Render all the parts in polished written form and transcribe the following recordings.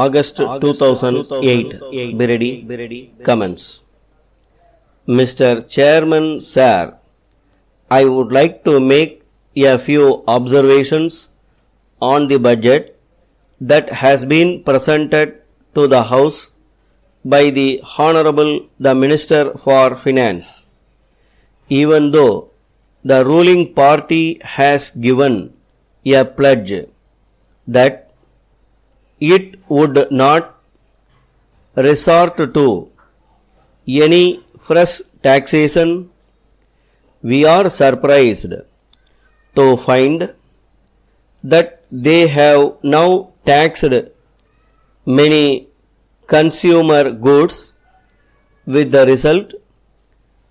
August 2008. Biredi comments. Mr. Chairman, Sir, I would like to make a few observations on the budget that has been presented to the House by the Honorable the Minister for Finance. Even though the ruling party has given a pledge that it would not resort to any fresh taxation, we are surprised to find that they have now taxed many consumer goods, with the result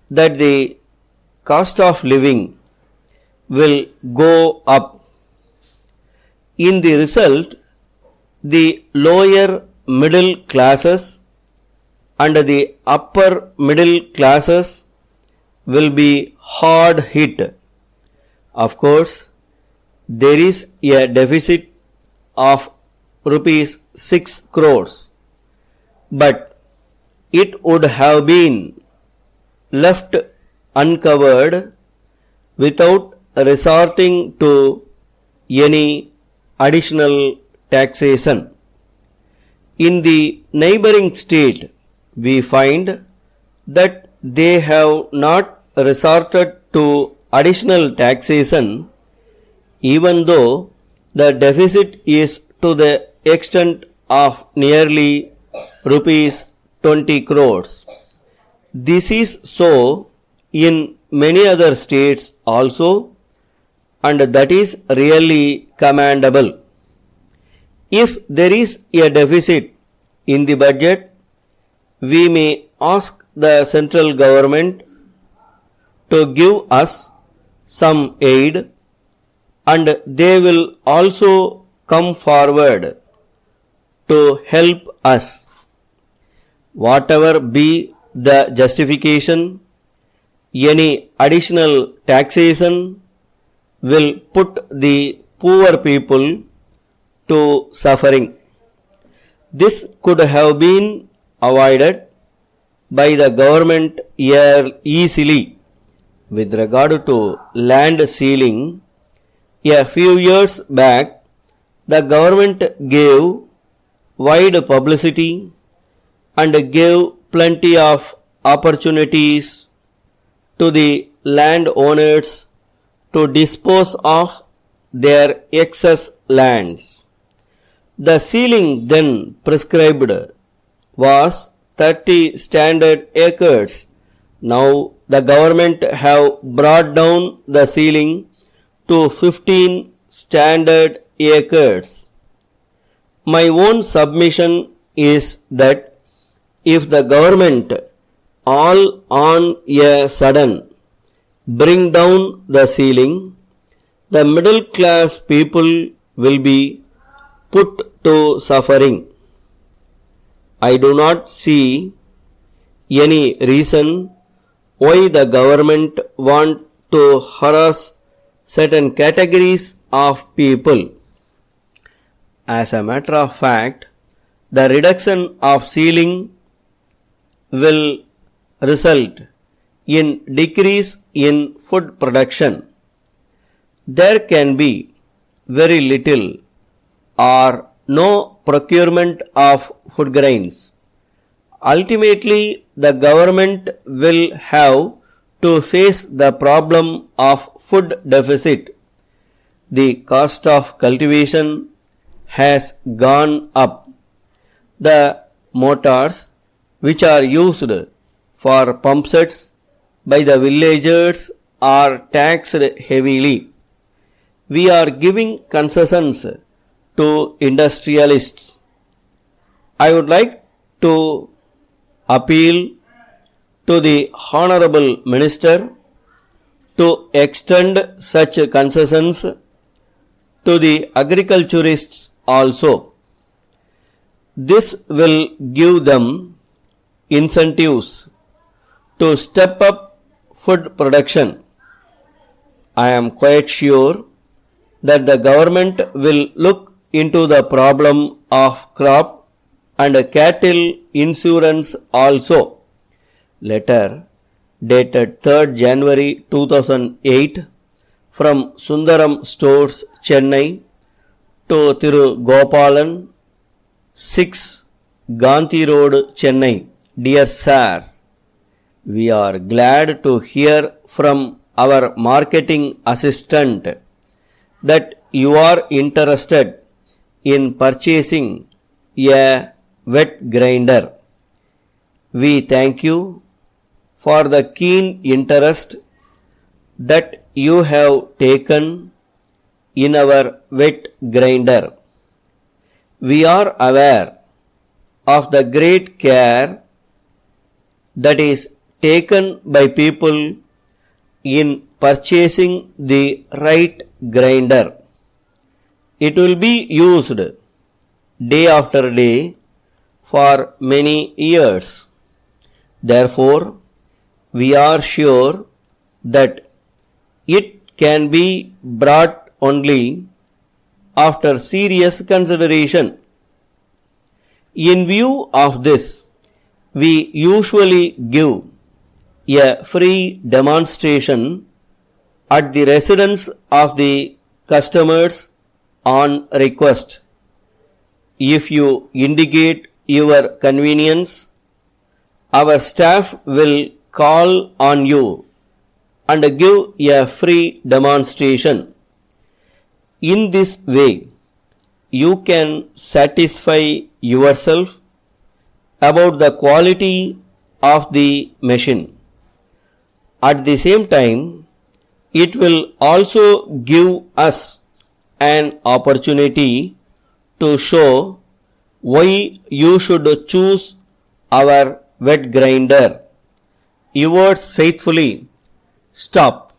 that the cost of living will go up. In the result, the lower middle classes and the upper middle classes will be hard hit. Of course, there is a deficit of rupees 6 crores, but it would have been left uncovered without resorting to any additional taxation. In the neighboring state, we find that they have not resorted to additional taxation, even though the deficit is to the extent of nearly rupees 20 crores. This is so in many other states also, and that is really commendable. If there is a deficit in the budget, we may ask the central government to give us some aid, and they will also come forward to help us. Whatever be the justification, any additional taxation will put the poor people to suffering. This could have been avoided by the government easily. With regard to land ceiling, a few years back, the government gave wide publicity and gave plenty of opportunities to the landowners to dispose of their excess lands. The ceiling then prescribed was 30 standard acres. Now the government have brought down the ceiling to 15 standard acres. My own submission is that if the government all on a sudden bring down the ceiling, the middle class people will be put to suffering. I do not see any reason why the government want to harass certain categories of people. As a matter of fact, the reduction of ceiling will result in decrease in food production. There can be very little or no procurement of food grains. Ultimately, the government will have to face the problem of food deficit. The cost of cultivation has gone up. The motors which are used for pump sets by the villagers are taxed heavily. We are giving concessions to industrialists. I would like to appeal to the Honorable Minister to extend such concessions to the agriculturists also. This will give them incentives to step up food production. I am quite sure that the government will look into the problem of crop and cattle insurance also. Letter dated 3rd January 2008 from Sundaram Stores, Chennai to Thiru Gopalan, 6 Gandhi Road, Chennai. Dear Sir, we are glad to hear from our marketing assistant that you are interested in purchasing a wet grinder. We thank you for the keen interest that you have taken in our wet grinder. We are aware of the great care that is taken by people in purchasing the right grinder. It will be used day after day for many years. Therefore, we are sure that it can be brought only after serious consideration. In view of this, we usually give a free demonstration at the residence of the customers on request. If you indicate your convenience, our staff will call on you and give a free demonstration. In this way, you can satisfy yourself about the quality of the machine. At the same time, it will also give us an opportunity to show why you should choose our wet grinder. Yours faithfully, Stop.